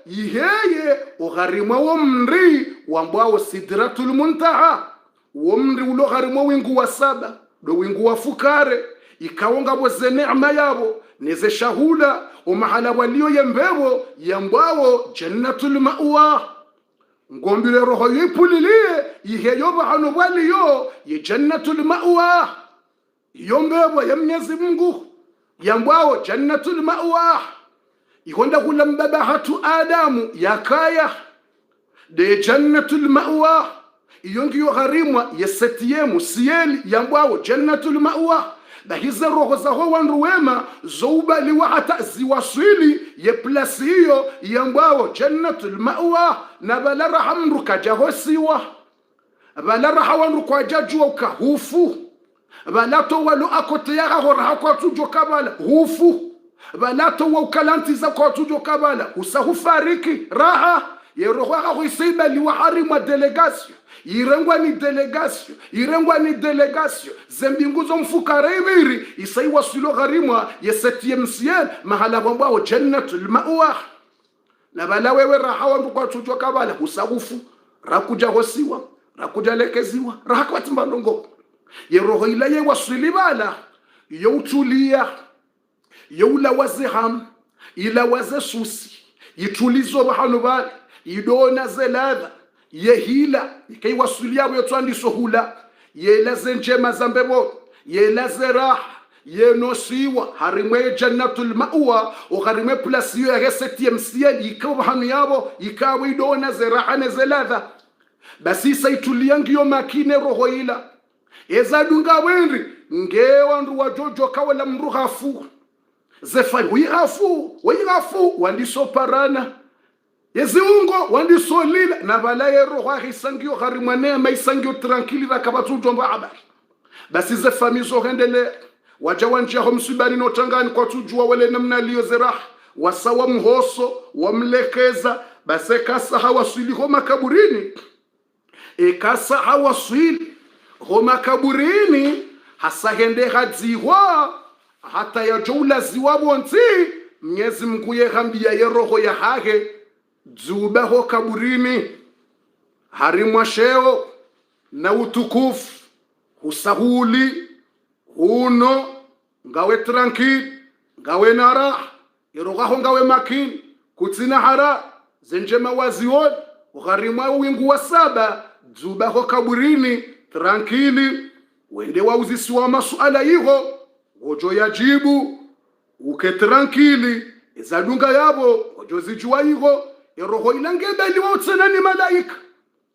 yiheye ogharimwa wo mri wambao sidratul muntaha wo mri ulo gharimwa wingu wa saba do wingu wa fukare ikawonga boze neema yabo neze shahula o mahala walio yembebo yambao jannatul ma'wa ngombile roho yipulilie yiheyo bahano bwaliyo ye jannatul ma'wa yombebo ya Mwenyezi Mungu yambao jannatul ma'wa ikonda kula mbaba hatu Adamu yakaya de jannatul ma'wa iyongiyo gharimwa yesetiemu siyeli yambao jannatul ma'wa da hizo roho za wandu wema zoubali wa hata ziwasili ye plasi hiyo yambao jannatul ma'wa na balara hamruka jahosiwa balara hawanru kwa jajua ukahufu balato walu akote ya hora hakwa tujo kabala hufu balato wa ukalanti za kwa tujo kabala usahufariki raha yeroho ako isiba liwa harimwa delegation irengwa ni delegation zembinguzo mfukara ibiri isai wasilo gharimwa ye ciel mahala kwambao jannatul ma'wa na bala wewe raha wangu kwa tujo kabala usahufu rakuja hosiwa rakuja lekeziwa raha kwa timbandongo yeroho ila ye wasilibala youtulia youla waziham ila wazesusi yitulizo bahano bali idona zelada yehila ikay wasulia yotwandi sohula yelaze njema zambebo yelaze raha yenosiwa harimwe jannatul ma'wa o harimwe plasiyo ya septième ciel ikaw bahano yabo ikaw idona zeraha nezelada basi saitulia ngiyo makine roho ila ezadunga wenri ngewandu wajojo kawala mruhafu zefai wihafu wandiso parana yeziungo wandiso lila na balaye roho hisangio harimwa neema isangio tranquili rakabatu mba habari basi zefamizo hendele wajawanjia msibani no tangani kwa tujua wale namna liyo zerah wasawa mhoso wamlekeza basi kasa hawasili ho makaburini kasa hawasili ho makaburini hasahende hadziwa hata ya joula ziwa bonzi Mwenyezi Mungu yehambia ye roho ya hage dzuba ho kaburini harimwa sheo na utukufu husahuli huno ngawe tranquil ngawe nara yeroga ho ngawe makini kutsina hara zenjema wazion uharimwa wingu wa saba dzuba ho kaburini tranquili wende wauzisiwa masuala hiyo gojo yajibu uke tranquili ezadunga yabo gojo zijua hiyo roho inangebeli wotsena ni malaika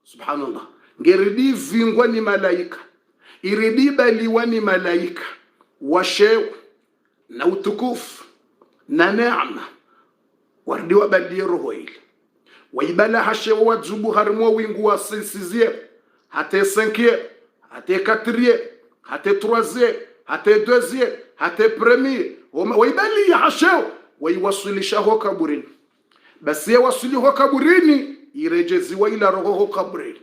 subhanallah ngeridi vingwa ni malaika iridi baliwa ni malaika washew na utukufu na neema wardi wa bali roho ile waibala hashew wadzubu harimo wingu wa sizier hate 5e hate 4e hate 3e hate 2e hate premier waibali hashew waiwasilisha ho kaburini basi yawasili ho kaburini irejeziwa ila roho ho kaburini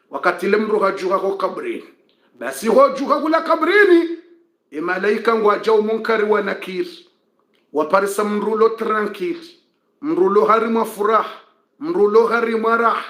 wakati lemro hajuha ho kaburini basi ho juha kula kaburini malaika ngwaja umunkari wa nakir waparisa mrulo tranquil mrulo harima furah mrulo harima rah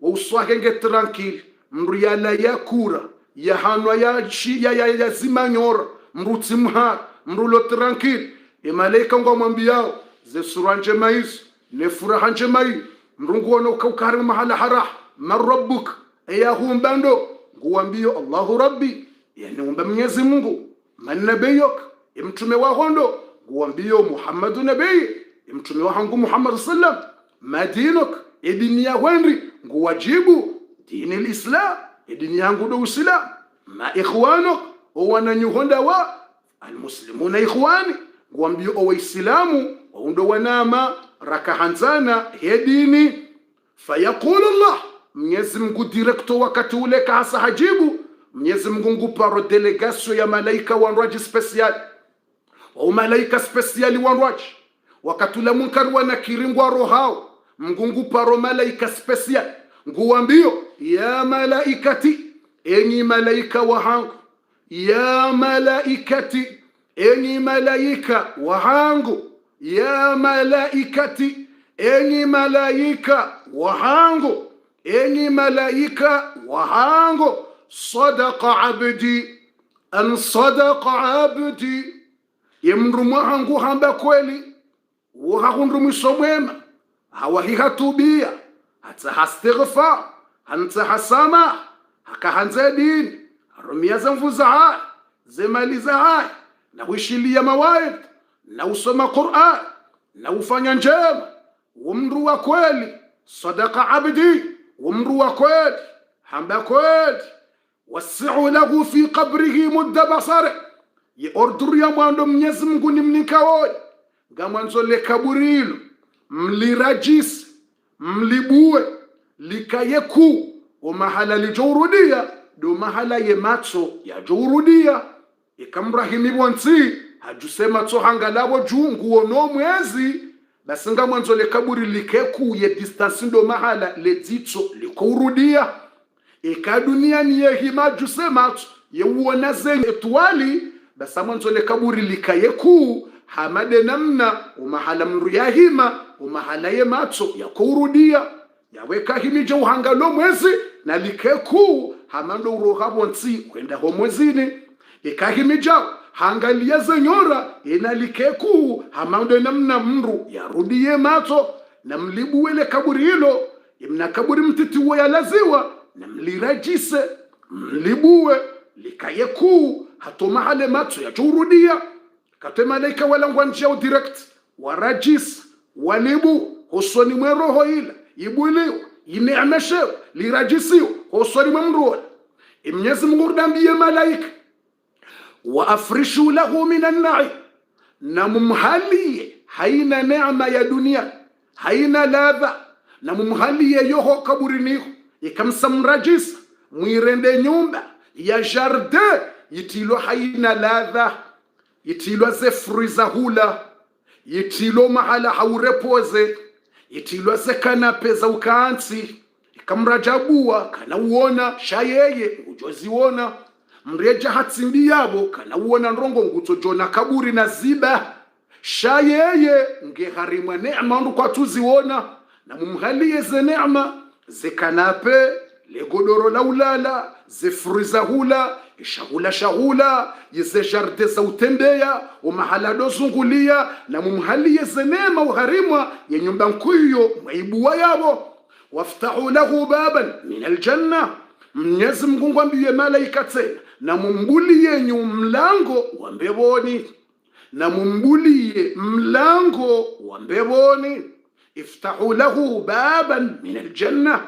wa uswahenge tranquil mruyala yakura ya hanwa ya shi ya zimanyora mrutimha mrulo tranquil malaika ngwamwambia ze suranje mais ne furaha njemai mrungu ono kaukari mahala harah marrabbuk ayahu mbando nguambio Allahu rabbi yani umba Mwenyezi Mungu man nabiyuk mtume wa hondo nguambio Muhammadu nabii mtume wa hangu Muhammad sallam madinuk dini ya wenri nguwajibu dini alislam dini yangu do islam ma ikhwanuk wananyuhonda wa almuslimuna ikhwani nguambio o waislamu ndo wanama rakahanzana hedini fayaqul Allah Mwenyezi Mungu directo wakati ule kahasa hajibu Mwenyezi Mungu nguparo delegation ya malaika wanwaji special au malaika special wanwaji wakati ule munkar wa nakiringwa rohao Mungu paro malaika special nguambio ya malaikati enyi malaika wahangu ya malaikati enyi malaika wahangu ya malaikati enyi malaika wahango, enyi malaika wahango, sadaqa abdi, an sadaqa abdi, yemrumu hangu hamba kweli, wahahundrumu somwema, hawahihatubia, hata hastighfar, hanta hasama, hakahanza dini, harumia zamfuza hai, zemaliza hai, na wishilia mawaid, na usoma Qur'an, na ufanya njema, umru wa kweli, sadaqa abdi, umru wa kweli, hamba kweli, wasi'u lahu fi qabrihi mudda basari, ye orduru ya mwando Mwenyezi Mungu ni mnikawoye, ngamanzo le kaburilu, mlirajisi, mlibue, likayeku, o mahala lijourudia, do mahala ye matso ya jourudia, ikamrahimi bonsi, hajusema to hangalabo jungu ono mwezi, basi ngamanzo le kaburi likeku ye distance do mahala le zitso likourudia, ikadunia ni ye hima jusema ye uona zenye etuali, basi ngamanzo le kaburi likayeku, hamade namna umahala mru ya hima, umahala ye matso ya kourudia, yaweka himi jo hangalo mwezi, na likeku hamando uroha bonsi kwenda ho mwezini, ikahimi jao hangalia zenyora ina likeku hamando namna mru ya rudie mato, na mlibuwele kaburi hilo, imna kaburi mtitiwa ya laziwa, na mlirajise, mlibuwe, likayeku hato mahale mato ya jurudia, kate malaika walangwa njia direct, warajis, walibu, husoni mweroho ila, ibuliwa, ineameshewa, lirajisiwa, husoni mweroho. Mwenyezi Mungu ndambie malaika, wa afrishu lahu minan na'i, na mumhalie haina neema ya dunia, haina ladha, na mumhalie yoho kaburini, ikamsamrajisa mwirende nyumba ya jardin yitilo haina ladha, yitilo zefriza hula, yitilo mahala haurepoze, yitilo ze kanape za ukaansi, ikamrajabua kana uona shayeye ujoziona, mreja hatsimbi yabo kana uona nrongo nguto jona kaburi na ziba, shayeye ngeharimwa neema ndu kwa tuziona, na mumhalie ze neema, ze kanape, le godoro la ulala, ze friza hula, shahula, yeze jarde za utembea, umahala dozungulia, na mumhalie ze neema uharimwa ya nyumba nkuyo maibuwa yabo. Waftahu lahu baban min aljanna, Mwenyezi Mungu ngwambie malaika tena, na mumbulie nyu mlango wa mbeboni, na mumbulie mlango wa mbeboni. Iftahu lahu baban min aljanna,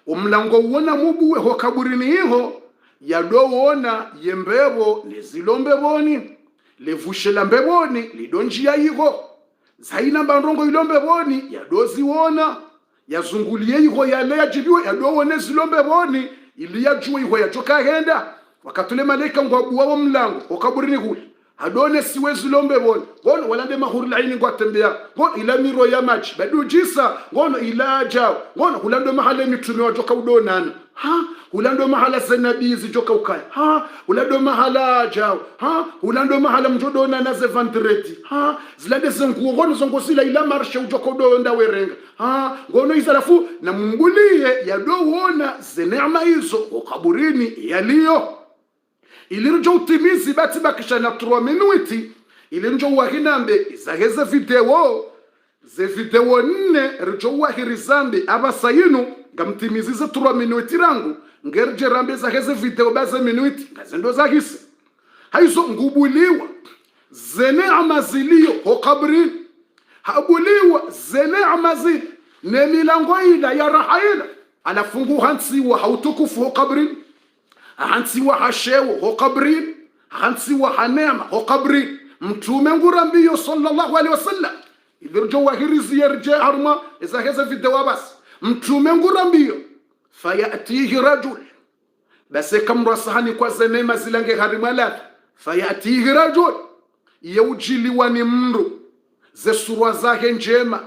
umlango uona mubuwe ho kaburini hiho, yadowona yembebo nezilombeboni, levushela mbeboni lidonjia hiho, zaina bandrongo ilombeboni yadoziwona, yazungulie hiho yale yajibiwe yadowone zilombeboni, ili yajue hiho yajoka henda. Wakatule malaika ngwabuwa wa mlango ho kaburini huli, hadone siwe zilombeboni, ngono walande mahuri laini ngwatembea, ngono ila miro ya maji badu jisa, ngono ila jao, ngono hulando mahala mitume wajoka udonana, hulando mahala senabizi joka ukaya, hulando mahala jao, hulando mahala mjodona na zevantreti, zilade zenguo, ngono zongosila ila marsha ujoka udonda werenga, ngono izalafu na mumbulie yadowona zeneama hizo ukaburini yaliyo. Ilinjo utimizi bati bakisha na 3 minuti, ilinjo wahinambe izaheze video, ze video 4 rijo wahirizambe abasayinu ngamtimizi ze 3 minuti rangu, ngerje rambe zaheze video baze minuti ngazendo zahise. Haizo ngubuliwa zene amazilio ho kabrini, habuliwa zene amazili ne milango ila ya rahaila, anafungu hansiwa hautukufu ho kabrini, hansiwa hashewo ho kabrini, hansiwa hanema ho kabrini. Mtume ngurambiyo sallallahu alaihi wasallam ibirjo wahirizi yerje harma izaheza video bas, mtume ngurambiyo fayatihi rajul, basi kamrasahani kwa zenema zilange harimala, fayatihi rajul, yujiliwa ni mru ze surwa zake njema,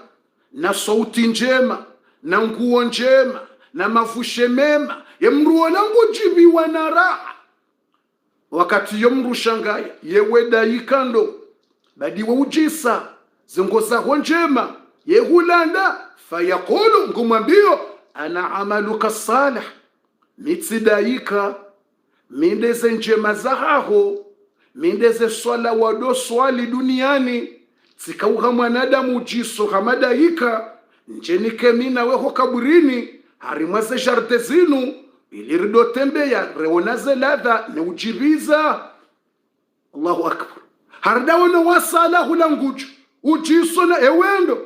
na sauti njema, na nguo njema, na mafushe mema, yemru walangu jibiwa na raha. Wakati yomru shangaya yewe daikando, badi wa ujisa zingoza ho njema, yehulanda fayaqulu ngumwambio ana amaluka salih mitsidayika mindeze njema zahaho mindeze swala wado swali duniani tsikauha mwanadamu jiso hamadayika njenike mina weho kaburini harimwaze jarte zinu ilirido tembeya reonaze ladha ne ujibiza. Allahu akbar. Hardawana wasala hula nguju ujiso na ewendo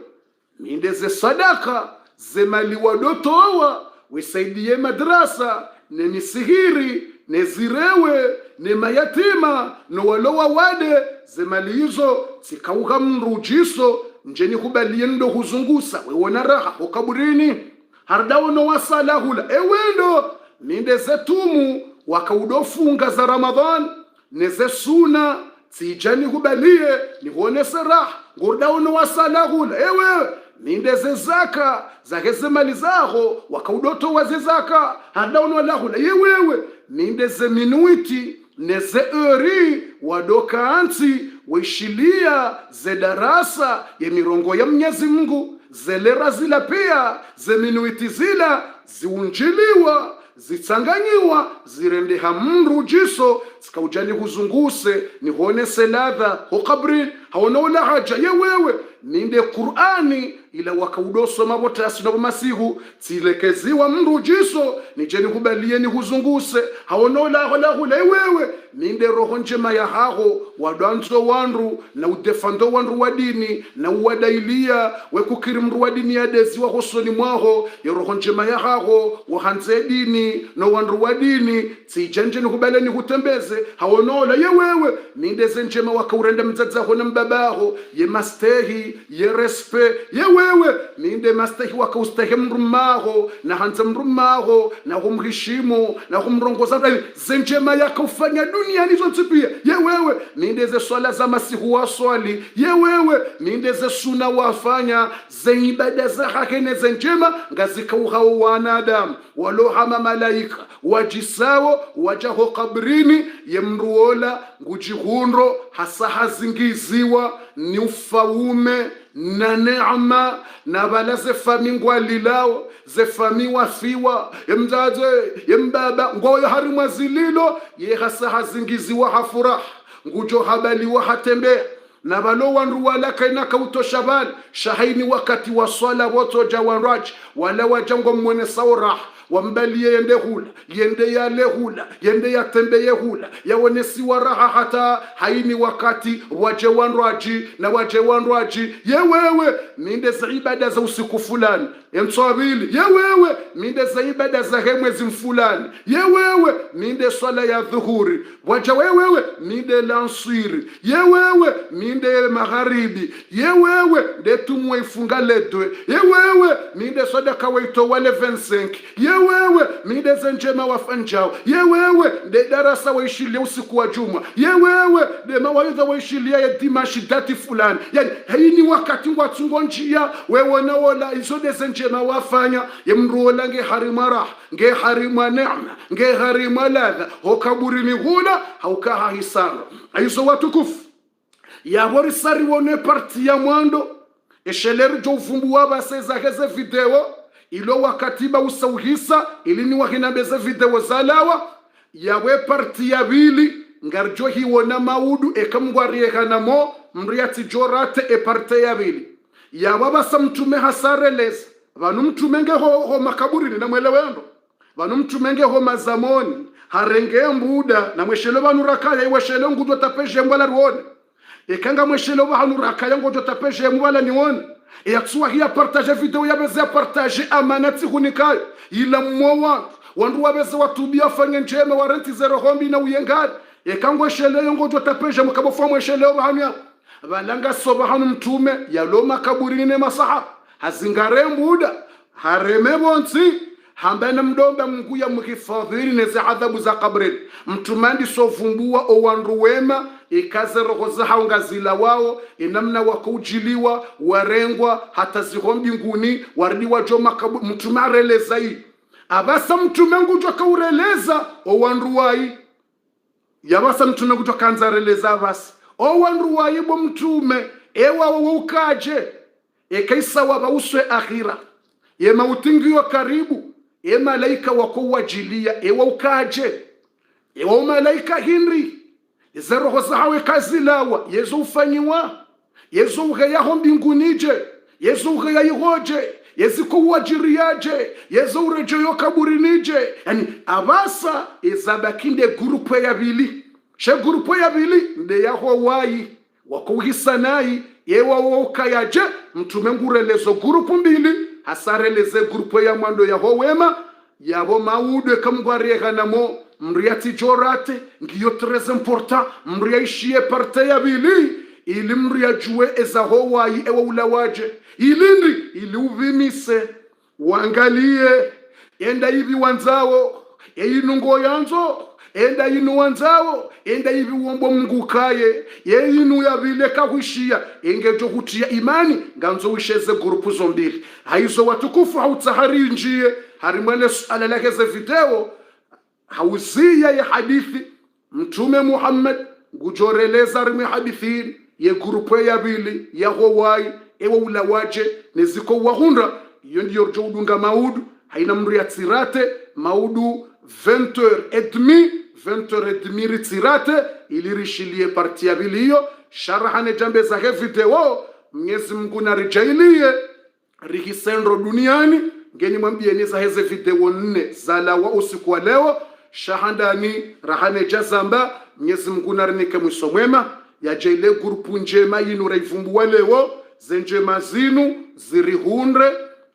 mindeze sadaka zemali wadotowa wisaidie madrasa ne misihiri ne zirewe ne mayatima no walowa wade zemali hizo zikauha mrujiso njeni kubalie ndo huzungusa wewona raha hukaburini. Hardawana wasala hula ewendo mindeze tumu wakaudofunga za Ramadhan neze suna tijani kubalie nihone serah ngurdauna wasalahula ewe mindeze zaka zageze mali zaho wakaudoto waze zaka hardauna walahula yewewe mindeze minuiti neze eri wadoka anti waishilia ze darasa ya mirongo ya Mwenyezi Mungu zelera zila pia ze minuiti zila ziunjiliwa zitsanganyiwa zirende hamru jiso zikaujani huzunguse nihone seladha hukabri haonaula haja yewewe ninde Qur'ani ila wakaudoso mabotasi na masihu tilekeziwa mru jiso nijeni kubalie ni huzunguse haonaula hula yewewe ninde roho njema ya haho wadanzo wanru na udefando wanru wadini na uwadailia wekukiri mru wadini ya dezi wa hosoni mwaho ya roho njema ya haho wahanze dini na wanru wadini tijenjeni kubaleni hutembeze haonola yewewe ninde zenjema wakaurenda mzazaho na mbabaho ye mastehi ye respe yewewe ninde mastehi wakaustehe mrumaho na hanze mrumaho na humhishimu na humrongoza zenjema yakaufanya dunia nizo tsipia yewewe nindeze swala za masihu wa swali yewewe nindeze suna wafanya ze ibada za hakene zenjema ngazikauha wanadamu walohama malaika wajisawo wajaho kabrini yemruola ngujihunro hasa hazingiziwa ni ufaume na neema na bala ze fami ngwalilao ze fami wafiwa yemzaze yembaba ngoyo harimwa zililo ye hasa hazingiziwa hafurah ngujo habaliwa hatembe na balo wanru wala kaina kautosha bali shahini wakati wa swala woto jawanraj wala wajango mwene saurah wambalie yende hula yende yale hula yende yatembeye hula yawonesi waraha hata haini wakati wajewanraji na wajewanraji yewewe minde za ibada za usiku fulani emswabili yewewe minde za ibada za mwezi mfulani yewewe minde swala ya dhuhuri wajewewe minde lansiri yewewe minde magharibi yewewe ndetumwe ifunga ledwe yewewe minde sadaka waito wale 25 yewewe minde zenjema wafanjao yewewe de darasa waishilia usiku wa juma yewewe de mawaidha waishilia ya dimashi dati fulani yani haini wakati watungo njia wewe na wala izo de zenjema wafanya yemruola nge harima rah nge harima neema nge harima ladha hokaburini hula haukaha hisana aizo watukufu ya warisari wone parti ya mwando esheleri jo ufumbu waba seza heze video ilo wakatiba usauhisa ilini wahinabeze video zalawa yawe parti ya vili ngarjo hiwona maudu ekamgwari ekanamo mriati jorate e parte ya vili ya wabasa mtume hasareleza vanu mtume nge ho makaburini na mwelewendo vanu mtume nge ho mazamoni harenge mbuda na mweshelo vanu rakaya iweshelo ngudo tapeje mbala ruone ekanga mweshelo vanu rakaya ngudo tapeje mbala nione yaksuwa hiya partage video yabeze partage amanati hunikayo ila mwa wandu wabeze watubia fanye njema warenti zero hombi na uyengani ekangwe sheleyo ngudo tapeje mukabofwa mweshelo vanu balanga soba hanu mtume yalo makaburini ne masahaba hazingare mbuda hareme bonsi hambana mdomba mkuya mkifadhili neze adhabu za kabrini mtumandi sofumbua owandu wema ikaze roho za haungazila wao inamna wakujiliwa warengwa hata zihombi nguni waridi wajo makaburi mtumareleza hii abasa mtume ngujo kaureleza owandu wai yabasa mtume ngujo kanzareleza abasa owandu wai bo mtume ewa ukaje ekaisa wabauswe akhira ye mautingiwa karibu ye malaika wako wajilia ewa ukaje ewa malaika hinri ize roho zahawe kazilawa yezo ufanyiwa yezo ugeyaho mbingunije yezo ugeyayihoje yeziko uwajiriaje yezo urejeyo kaburinije yani abasa izabakinde grupe ya bili she grupe ya bili nde yaho wayi wako uhisanayi yewa wokayaje mtume ngurelezo grupu mbili hasareleze grupe ya mwando yaho wema yabo maude kamgwareganamo mriati jorate ngiyo très important mriaishie parte ya bili ili mriajue ezaho wayi ewa ulawaje ilindi ili uvimise uangalie enda hivi wanzao einungo yanzo enda inu wanzao enda hivi uombo Mungu kaye yeinu ya vile kahushia engejo kutia imani nganzo wisheze grupu zombili haizo watukufu hautahari njie harimwele suala lake za video hauzia ya hadithi mtume Muhammad gujoreleza rime hadithini ye grupu ya bili ya howai ewa ulawaje neziko wahunda iyo ndiyo jodunga maudu haina mri ya tirate maudu 20h30 ritirate ilirishilie parti ya bili hiyo sharahane jambe za video Mwenyezi Mungu na rijailie rihisendro duniani ngeni mwambie niza heze video 4 zalawa usiku wa leo shahandani rahane jazamba Mwenyezi Mungu na rinike mwiso mwema ya jaile grupu njema yinu raivumbuwa leo zenjema zinu zirihundre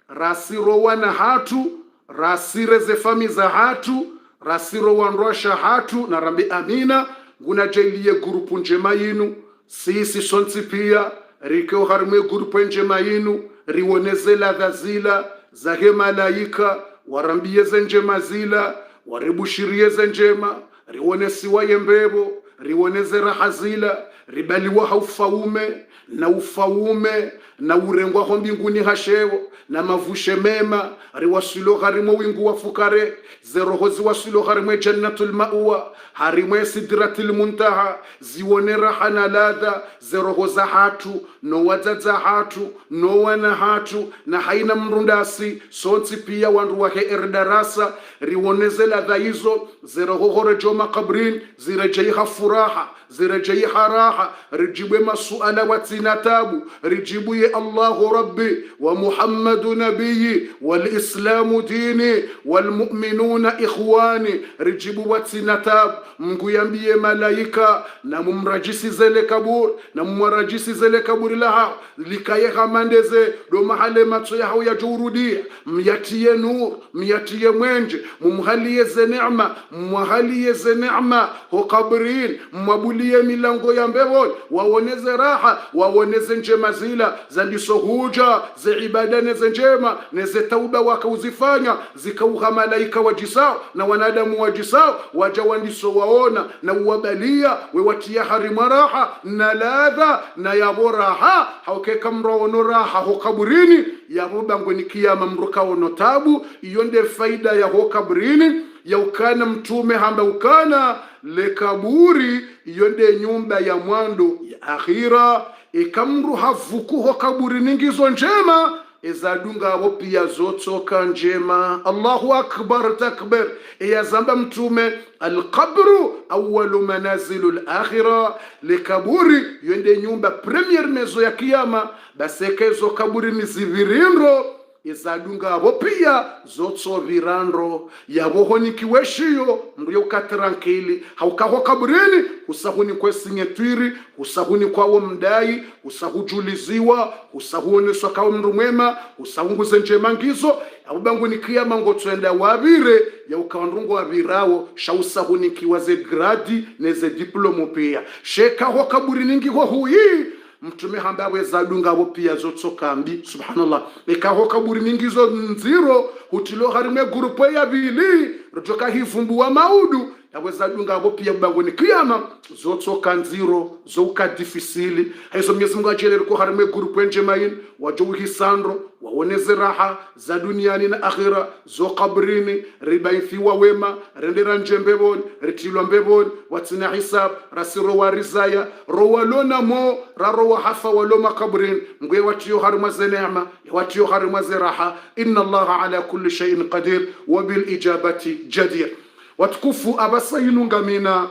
rasiro wana hatu rasire zefami za hatu rasiro wanrosha hatu na rambi amina nguna jailie grupu njema yinu sisi sonsi pia rikeo harimwe grupu njema yinu riwoneze ladha zila zahe malaika warambie zenjema zila waribushirie zenjema riwonesiwa yembebo riwoneze raha zila ribaliwa haufaume na ufaume na urengwa ho mbinguni hashewo na mavushe mema riwasilo harimo wingu wa fukare zerohozi wasilo harimo jannatul ma'wa harimo sidratil muntaha ziwone raha na ladha zerohoza hatu no wazaza hatu no wana hatu na haina mrundasi sonsi pia wandu wake erdarasa riwoneze ladha hizo zerohore joma kabrin zirejeiha furaha zirejeiha raha rijibwe masuala watinatabu rijibuye Allahu Rabbi wa Muhammadu nabiyyi wal islamu dini wal mu'minuna ikhwani rijibu watinatabu mguyambie malaika na mumrajisi zele kabur na mumrajisi zele kaburi laha likaye hamandeze do mahale matso yaho ya jurudia myatiye nur myatiye mwenje mumhalie ze neema mumhalie ze neema ho kabrin mwabulie milango ya mbebo waoneze raha waoneze njema zila zandiso huja ze ibada neze njema neze tauba wakauzifanya zikauha malaika wajisao na wanadamu wajisao waja wandiso waona na uwabalia wewatia harima raha na ladha na yaboraha haukeka mraono raha ho kaburini yabobango ni kiyama mruka ono tabu iyonde faida ya ho kaburini ya ukana mtume hamba ukana le kaburi iyonde nyumba ya mwando ya akhira ikamru havuku ho kaburini ngizo njema ezadunga abo pia zotsoka njema. Allahu akbar takbir. Yazamba mtume alqabru awwalu manazilu alakhirah, le kaburi yende nyumba premier mezo ya kiyama. Basekezo kaburi ni zivirindro izadunga abo pia zotso virandro yabohoni kiweshiyo mriyo katarankili haukaho kaburini usahuni kwa sinyetwiri usahuni kwa wo mdai usahujuliziwa usahuoneswa kwa mndu mwema usahunguze njemangizo abubangu ni kiyama ngo twenda wabire ya ukawandungu wabirawo shausahuni kiwaze gradi neze diplomo pia sheka ho kaburini ngiho huyi mtume hambawe zadunga abo pia zotsoka mbi subhanallah ekaho kaburi mingizo nziro hutilo harime grupo ya bili rotoka hifumbu wa maudu yaweza dunga abo pia bangoni kiyama zotsoka nziro zoka difficile hizo Mwenyezi Mungu ajelele ko harime groupe njemain wajo hisandro waoneze raha za duniani na akhira zo qabrini ribaithiwa wema rendera njembebon retilwa mbebon watina hisab rasiro warizaya rowalona mo raro hafa waloma qabrin ngwe watiyo harima ze neema watiyo harima ze raha inna Allah ala kulli shay'in qadir wa bil ijabati jadir watukufu abasayinu ngamina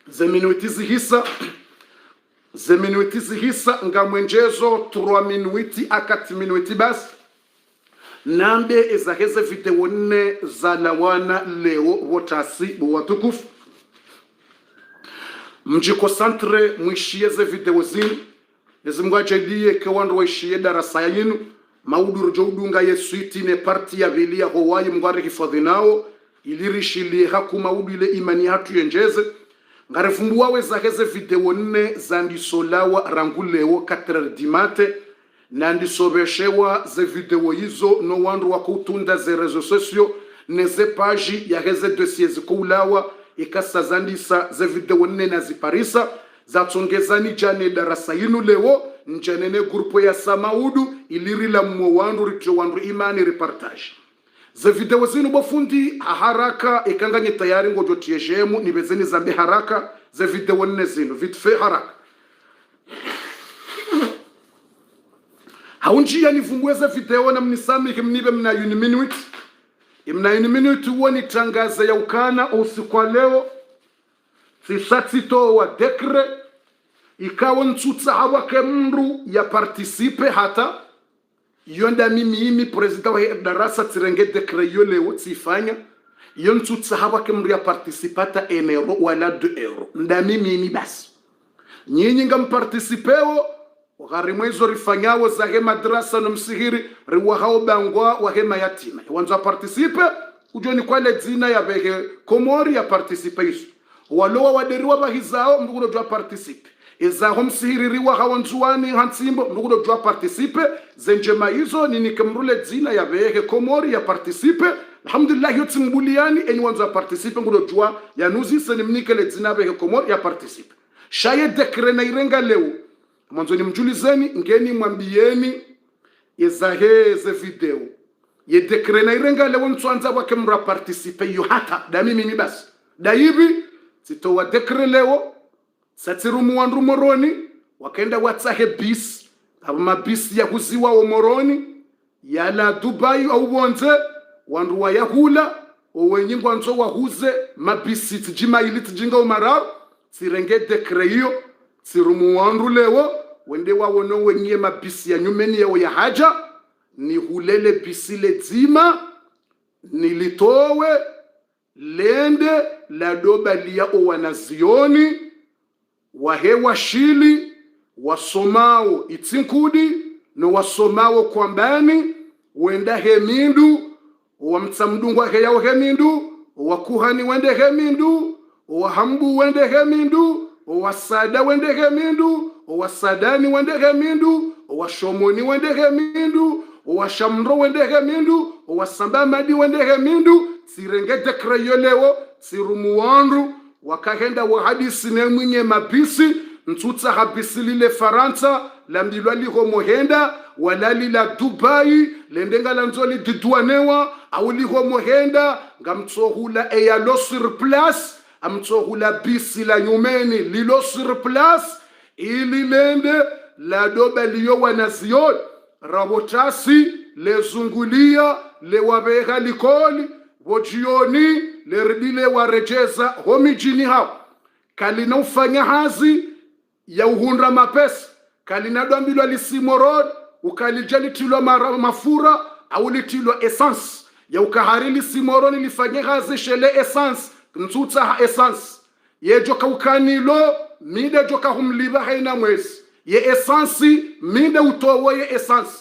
zeminuiti hisa ngamwenjezo 3 minuti akati minuti basi nambe ezaheze video nne za lawana leo wotasi watukufu mjikosantre mwishieze video zinu ezimwajelie kewandu waishie darasa yinu mauduru joudunga yesuiti ne parti ya vilia howayi mgwari hifadhi nao ilirishilie haku maudu ile imani hatu yenjeze ngarefumbuwa wezaheze video nne za ndisolawa rangulewo 4 dimate na ndisobeshewa ze video hizo no wandu wakutunda ze rezo sosio neze pagi ya heze dossier zikulawa ikasa zandisa ze video nne na ziparisa zatsongezani jane darasa yinu lewo njanene grupo ya samaudu ilirila mwo wandu rityo wandu imani reportage ze video zinu bofundi haraka ikanganye tayari ngojo tiejemu nibezeni zambe haraka ze video nne zinu vitfe haraka haunjia nivumbweze video na mnisamike mnibe mna minute imna minute woni tangaza ya ukana usikwa leo sisatito wa dekre ikawa ntutsa hawake mru ya participe hata yonda mimi president wa darasa tirenge dekre yo leo tifanya yon ntutsa hawake mru ya participata €1 wala €2 nda mimi basi nyinyi ngam participeo gharimwezo rifanyawo za hema madrasa na msihiri riwahao bangwa wa hema yatima wanza participe ujoni kwa le zina ya behe komori ya participation walowa waderiwa bahizao mdugudo jwa participe eza homsihiri riwahao nzuani hansimbo mdugudo jwa participe zenjema hizo nini kemrule zina ya behe komori ya participe alhamdulillah yotsi mbuliani enyi wanza participe mdugudo jwa ya nuzi senimnike le zina behe komori ya participe shaye dekre na irenga leo mwanzo ni mjulizeni ngeni mwambieni yezaheze video ye dekre na irenga leo mtwanza wake mra participe yo hata da mimi basi da hivi sitowa dekre leo satirumu wandu moroni wakaenda watsahe bis aba mabisi ya kuziwa wa moroni yala Dubai au bonze wandu wa yahula owenyi ngwanzo wahuze mabisi tijima ili tijinga umara sirenge dekre hiyo sirumu wandu lewo wende wawono wenye mabisi ya nyumeni yao ya haja ni hulele bisi le zima nilitowe lende la doba liya owanazioni wahewa shili wasomao itinkudi no wasomao kwambani wenda hemindu wamtsamdungu wake yao hemindu wakuhani wende hemindu wahambu wende hemindu wasada wende hemindu wasadani wende hemindu washomoni wende hemindu washamro wende hemindu wasambamadi wende hemindu sirenge dekreyo lewo sirumu wandu wakahenda wahadisi ne mwenye mabisi ntutsa habisi lile Faransa la mdilwa liho mohenda wala lila Dubai lendenga la nzoli didwanewa au liho mohenda ngamtsohula eya lo sur place amtsohula bisi la nyumeni lilo sur place ili lende la doba liyo wanazion rabotasi lezungulia lewabeha likoli wojioni leridile warejeza homijini hao kalina ufanya hazi ya uhundra mapesa kalina doambilwa lisimorod ukalijali tilo mafura au litilo essence ya ukaharili simoroni lifanya hazi shele essence ntutsa essence yejoka ukanilo mide joka humliba haina mwezi ye essence mide utowe ye essence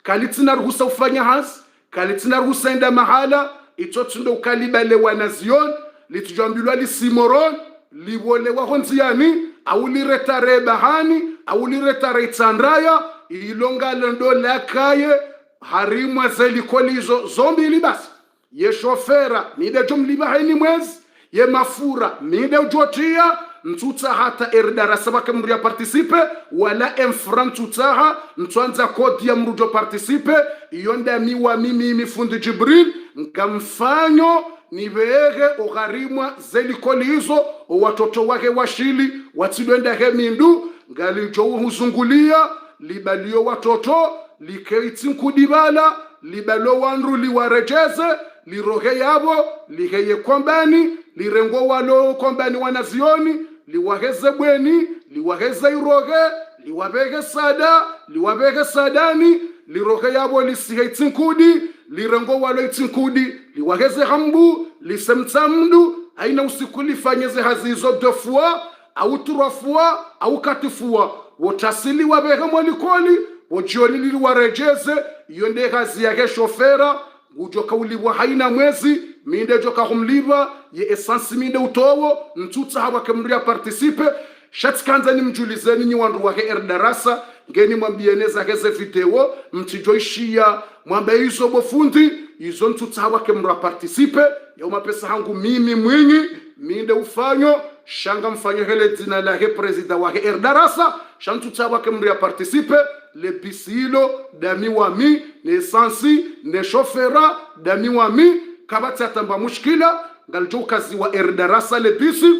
kalitina ruhusa ufanya hazi kalitina ruhusa enda mahala itotundo ukalibale wanazion litujambilwa lisimoron liwolewa honziani au liretare bahani au liretare tsandraya ilonga lendo lakaye harimwa zelikolizo zombi libas ye shofera nide jumliba haini mwezi ye mafura minde ujotia ntutsa hata erdarasa bakemria participe wala enfran tutsaha ntwanza kodi ya mrujo participe iyonda miwa mimi fundi Jibril ngamfanyo nibege ogharimwa zelikoli hizo watoto wake washili watsidwenda he mindu ngalijo huzungulia libalio watoto likeitinkudibala libalo wanru liwarejeze lirohe yabo liheye kombani lirengo walo kombani wanazioni liwaheze bweni liwaheze iroge liwabege sadani lirohe yabo lisihe itinkudi lirengo walo itinkudi liwaheze hambu lisemtamdu aina usiku lifanyeze hazizo dofua au turafua au katifua wotasili wabege mwalikoli wojioni liwarejeze yonde hazi yake shofera ujoka uliwa haina mwezi minde joka humliwa ye essence minde utowo ntutsa hawa kemria participe shatkanza ni mjulizeni ni wandu wake erdarasa ngeni mwambieneza heze video mtijoishia mwambe hizo bofundi hizo ntutsa hawa kemria participe ya umapesa hangu mimi mwingi minde ufanyo shanga mfanyo hele dina la he president wake erdarasa shantutsa hawa kemria participe le bisilo dami wami ne sansi ne chauffera dami wami kabati atamba mushkila ngaljo kazi wa erdarasa le bisi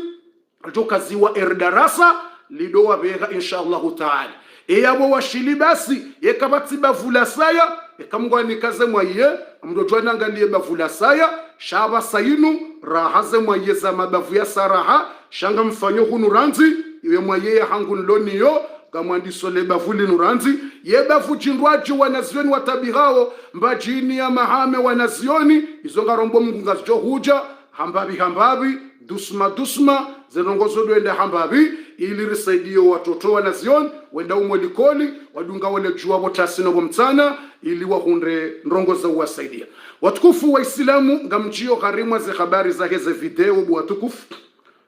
ngaljo kazi wa erdarasa lido wa bega inshallah taala yabo washili basi kabati bavula saya kamngwani kaze mwaye mdo jwana ngalie bavula saya shaba sayinu rahaze mwaye za mabavu ya saraha shanga mfanyo hunu ranzi iwe mwaye hangu nloniyo kamwandiso le bavuli nuranzi yeba fuchindwaji wanazioni watabihao mbajini ya mahame wanazioni izonga rombo mgunga zijo huja hambabi dusma zenongozo duende hambabi ili risaidio watoto wanazioni wenda umwelikoli wadunga wale juwa wotasino bomtana ili wahunde nrongoza uwasaidia watukufu wa islamu ngamjio gharimwa ze habari za heze video watukufu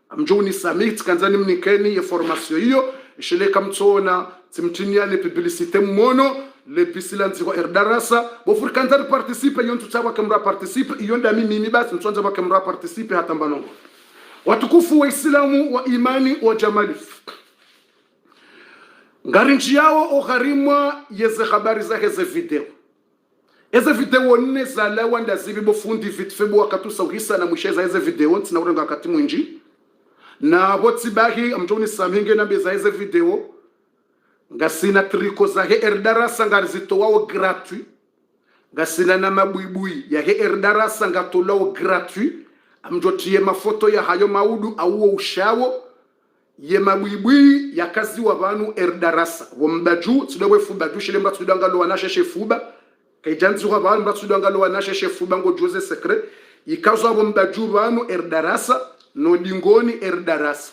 amjoni summit kanzani mnikeni ya formation hiyo ishileka mtona timtiniane publicité mmono le bisilanzi wa erdarasa bofur kanzani participe yontu tsawa kamra participe yonda mimi basi mtsonza wa kamra participe hata mbanongo watukufu wa islamu wa imani wa jamali ngarinji yao ogharimwa yeze habari za heze video eze video nne za lawa ndazibi bofundi vitfebo wakatusa uhisa na mwisheza eze video ntina urenga wakati mwinji na botsibahi amjoni samhinge na beza eze video ngasina triko za he erdarasa ngarizito wao gratuit ngasina na mabuibui ya he erdarasa ngatolao gratuit amjotie mafoto ya hayo maudu au ushawo ye mabuibui ya kazi wa banu erdarasa wombaju tsudewe fuba dushile mba tsudangalo wanasheshe fuba kaijanzi wa banu mba tsudangalo wanasheshe fuba ngo Jose secret ikazo wombaju banu erdarasa no dingoni erdarasa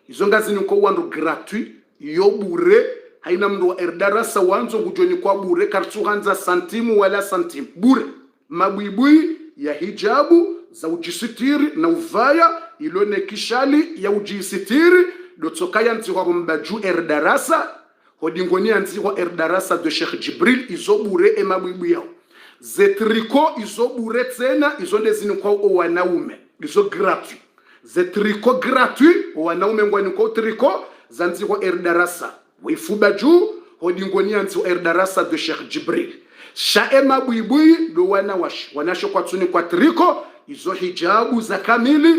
izo ngazi niko wandu gratuit yo bure haina mndo wa erdarasa wanzo ngujoni kwa bure kartsuhanza santimu wala santimu bure mabuibui ya hijabu za ujisitiri na uvaya ilone kishali ya ujisitiri dotsokaya ntiwa mbaju erdarasa hodingoni ntiwa erdarasa de Sheikh Jibril izo bure mabuibui yao zetriko izo bure tena izo ndezini kwa wanaume izo gratuit ze triko gratuit wanaume ngwani kwa triko zanzi kwa erdarasa wifuba juu hodingoni anzi erdarasa de Sheikh Jibril shaema buibui do wanasho kwa tsuni kwa triko izo hijabu za kamili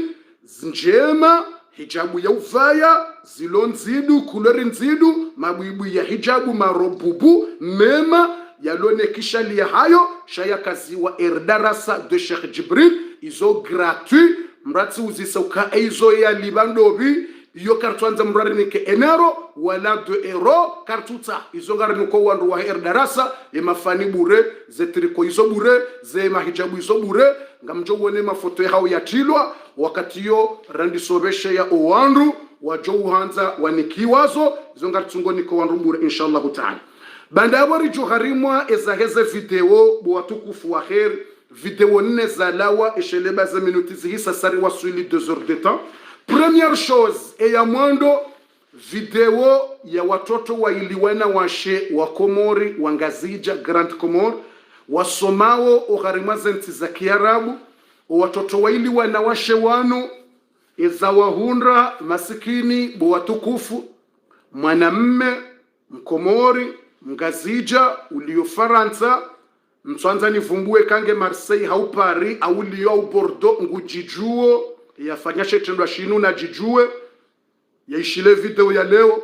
njema hijabu ya uvaya zilonzidu kulori nzidu mabuibui ya hijabu marobubu mema yalone kishali ya hayo shaya kazi wa erdarasa de Sheikh Jibril izo gratuit mratsi uzisauka izo ya libandobi iyo kartuanza mrari nike enero wala 2 euro kartuta izo ngari niko wandu wa erdarasa ye mafani bure ze triko izo bure ze mahijabu izo bure ngamjo wone mafoto yao yatilwa wakati yo randisobeshe ya owandu wajo uhanza wanikiwazo izo ngari tungo niko wandu bure inshallah taala bandabori joharimwa ezaheze video bo watukufu wa khair video nne za lawa esheleba za minuti zihisa sari wasuli 2 heures de temps. Première chose ya mwando video ya watoto wa iliwana washe wa Komori wa Ngazija Grand Comore wasomao ogharimwa zenti za Kiarabu watoto wa iliwana washe wano izawahundra masikini buwatukufu mwanamme mkomori mgazija ulio Faransa mswanza nivumbue kange Marseille hau Paris au Lyon au Bordeaux ngujijuo yafanyashe tendwa shinu na jijue yaishile video ya leo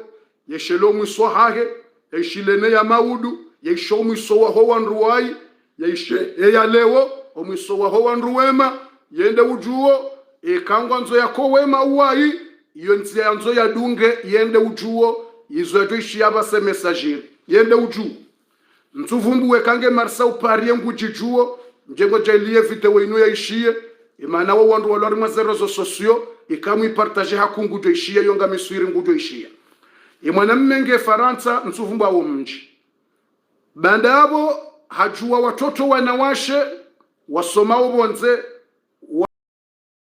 yeshelo mwiso hage yaishile ya maudu yaisho mwiso wa hoa nruwai yaishe ya leo mwiso wa hoa nruwema yende ujuo kangwa nzo yako wema uwai iyo nzia nzo ya dunge yende ujuo izo yadoishi yabase messageri yende ujuo mtuvumbuwe kange Marseille Paris ngujijuo mjengo jailie video ino yaishie imana wa wandu walori mazerozo sosio ikamu ipartaje hakungu joishia yonga miswiri ngu joishia imwana mmenge Faransa mtuvumba wo mji banda abo hajua watoto wanawashe wasomao bonze